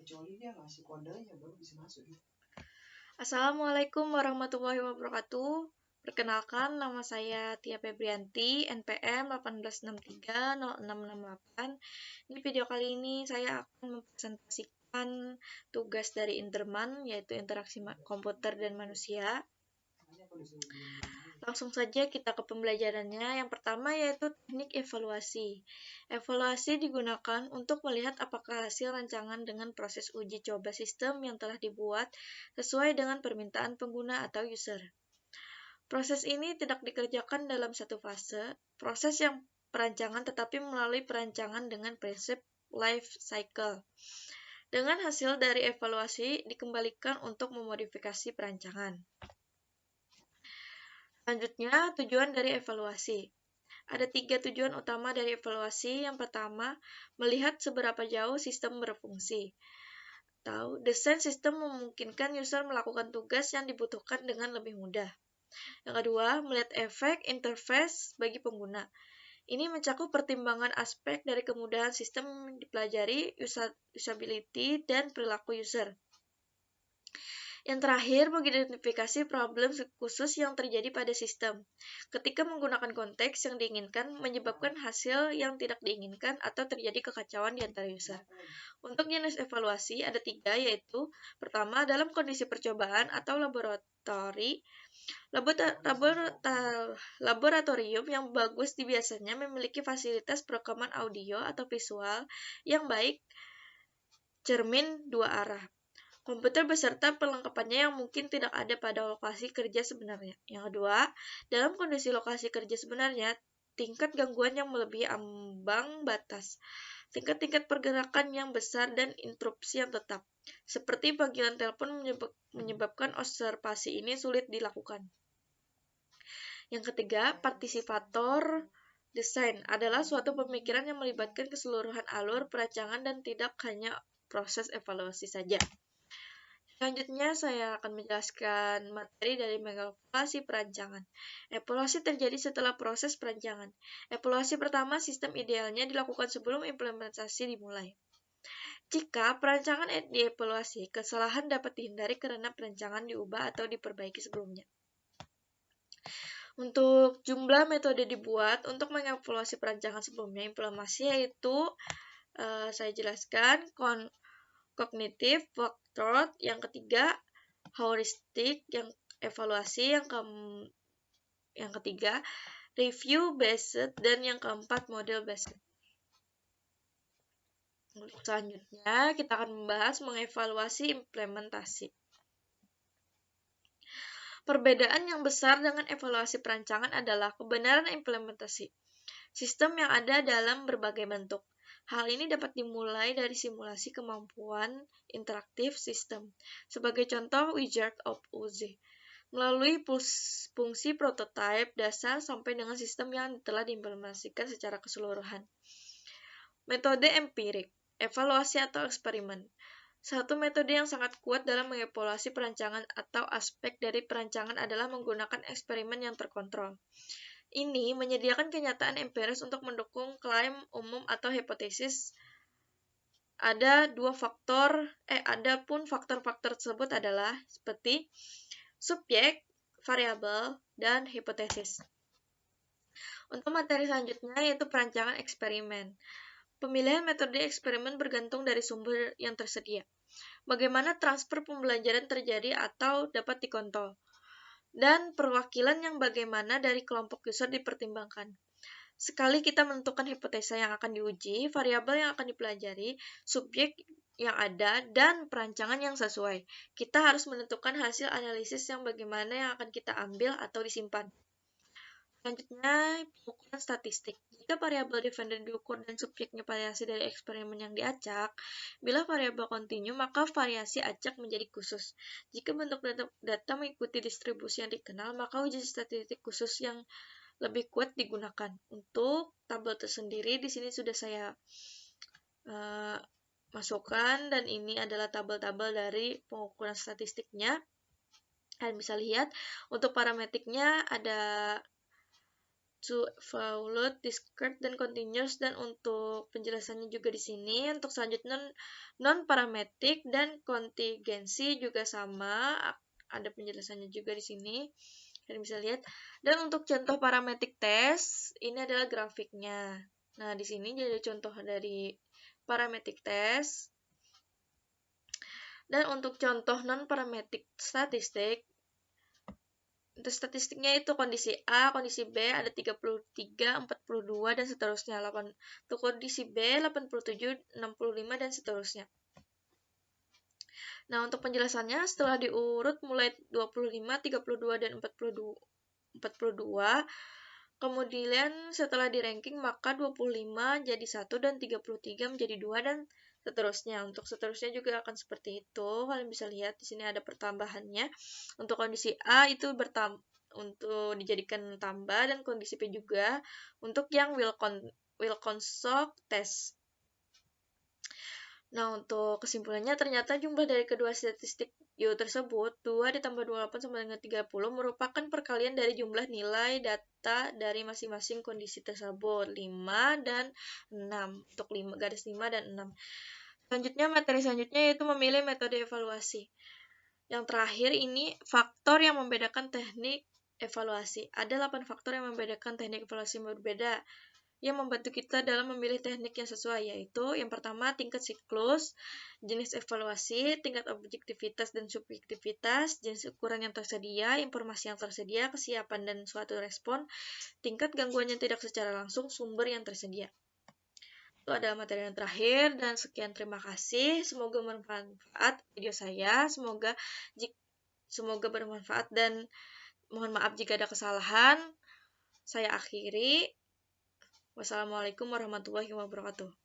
kecuali dia ngasih kodenya baru bisa masuk gitu. Assalamualaikum warahmatullahi wabarakatuh. Perkenalkan, nama saya Tia Febrianti, NPM 18630668. Di video kali ini saya akan mempresentasikan tugas dari Interman, yaitu interaksi komputer dan manusia. Langsung saja kita ke pembelajarannya. Yang pertama yaitu teknik evaluasi. Evaluasi digunakan untuk melihat apakah hasil rancangan dengan proses uji coba sistem yang telah dibuat sesuai dengan permintaan pengguna atau user. Proses ini tidak dikerjakan dalam satu fase, proses yang perancangan tetapi melalui perancangan dengan prinsip life cycle. Dengan hasil dari evaluasi dikembalikan untuk memodifikasi perancangan. Selanjutnya, tujuan dari evaluasi. Ada 3 tujuan utama dari evaluasi. Yang pertama, melihat seberapa jauh sistem berfungsi. Desain sistem memungkinkan user melakukan tugas yang dibutuhkan dengan lebih mudah. Yang kedua, melihat efek interface bagi pengguna. Ini mencakup pertimbangan aspek dari kemudahan sistem dipelajari, usability, dan perilaku user. Yang terakhir, mengidentifikasi problem khusus yang terjadi pada sistem. Ketika menggunakan konteks yang diinginkan, menyebabkan hasil yang tidak diinginkan atau terjadi kekacauan di antara user. Untuk jenis evaluasi ada 3, yaitu pertama, dalam kondisi percobaan atau laboratorium yang bagus biasanya memiliki fasilitas perekaman audio atau visual yang baik, cermin dua arah. Komputer beserta perlengkapannya yang mungkin tidak ada pada lokasi kerja sebenarnya. Yang kedua, dalam kondisi lokasi kerja sebenarnya, tingkat gangguan yang melebihi ambang batas, tingkat-tingkat pergerakan yang besar dan interupsi yang tetap, seperti panggilan telepon menyebabkan observasi ini sulit dilakukan. Yang ketiga, partisipator desain adalah suatu pemikiran yang melibatkan keseluruhan alur perancangan dan tidak hanya proses evaluasi saja. Selanjutnya, saya akan menjelaskan materi dari mengevaluasi perancangan. Evaluasi terjadi setelah proses perancangan. Evaluasi pertama, sistem idealnya dilakukan sebelum implementasi dimulai. Jika perancangan dievaluasi, kesalahan dapat dihindari karena perancangan diubah atau diperbaiki sebelumnya. Untuk jumlah metode dibuat untuk mengevaluasi perancangan sebelumnya implementasi yaitu saya jelaskan kognitif, faktor, yang ketiga heuristik, yang evaluasi, yang ketiga review based, dan yang keempat model based. Selanjutnya kita akan membahas mengevaluasi implementasi. Perbedaan yang besar dengan evaluasi perancangan adalah kebenaran implementasi sistem yang ada dalam berbagai bentuk. Hal ini dapat dimulai dari simulasi kemampuan interaktif sistem. Sebagai contoh, Wizard of Oz, melalui fungsi prototipe dasar sampai dengan sistem yang telah diimplementasikan secara keseluruhan. Metode empirik, evaluasi atau eksperimen. Satu metode yang sangat kuat dalam mengevaluasi perancangan atau aspek dari perancangan adalah menggunakan eksperimen yang terkontrol. Ini menyediakan kenyataan empiris untuk mendukung klaim umum atau hipotesis. Adapun faktor-faktor tersebut adalah seperti subjek, variabel, dan hipotesis. Untuk materi selanjutnya yaitu perancangan eksperimen. Pemilihan metode eksperimen bergantung dari sumber yang tersedia. Bagaimana transfer pembelajaran terjadi atau dapat dikontrol. Dan perwakilan yang bagaimana dari kelompok user dipertimbangkan. Sekali kita menentukan hipotesa yang akan diuji, variabel yang akan dipelajari, subjek yang ada, dan perancangan yang sesuai. Kita harus menentukan hasil analisis yang bagaimana yang akan kita ambil atau disimpan. Selanjutnya, pengukuran statistik. Jika variabel dependen diukur dan subjeknya variasi dari eksperimen yang diacak, bila variabel kontinu, maka variasi acak menjadi khusus. Jika bentuk data mengikuti distribusi yang dikenal, maka uji statistik khusus yang lebih kuat digunakan. Untuk tabel tersendiri, di sini sudah saya masukkan, dan ini adalah tabel-tabel dari pengukuran statistiknya. Kalian bisa lihat, untuk parametriknya ada to evaluate, discrete, dan continuous. Dan untuk penjelasannya juga di sini. Untuk selanjutnya non-parametric dan kontingensi juga sama, ada penjelasannya juga di sini. Kalian bisa lihat. Dan untuk contoh parametric test, ini adalah grafiknya. Nah, di sini jadi contoh dari parametric test. Dan untuk contoh non-parametric statistik, untuk statistiknya itu kondisi A, kondisi B ada 33, 42, dan seterusnya. Untuk kondisi B 87, 65, dan seterusnya. Nah, untuk penjelasannya setelah diurut mulai 25, 32, dan 42, kemudian setelah di ranking maka 25 jadi 1 dan 33 menjadi 2 dan seterusnya. Untuk seterusnya juga akan seperti itu. Kalian bisa lihat di sini ada pertambahannya. Untuk kondisi A itu untuk dijadikan tambah, dan kondisi P juga untuk yang Wilcoxon test. Nah, untuk kesimpulannya ternyata jumlah dari kedua statistik U tersebut 2 ditambah 28 sama dengan 30 merupakan perkalian dari jumlah nilai data dari masing-masing kondisi tersebut 5 dan 6. Untuk garis 5 dan 6. Selanjutnya, materi selanjutnya yaitu memilih metode evaluasi. Yang terakhir ini faktor yang membedakan teknik evaluasi. Ada 8 faktor yang membedakan teknik evaluasi yang berbeda yang membantu kita dalam memilih teknik yang sesuai, yaitu yang pertama tingkat siklus, jenis evaluasi, tingkat objektivitas dan subjektivitas, jenis ukuran yang tersedia, informasi yang tersedia, kesiapan dan suatu respon, tingkat gangguan yang tidak secara langsung, sumber yang tersedia. Itu adalah materi yang terakhir, dan sekian, terima kasih. Semoga bermanfaat video saya, semoga bermanfaat, dan mohon maaf jika ada kesalahan. Saya akhiri. Wassalamualaikum warahmatullahi wabarakatuh.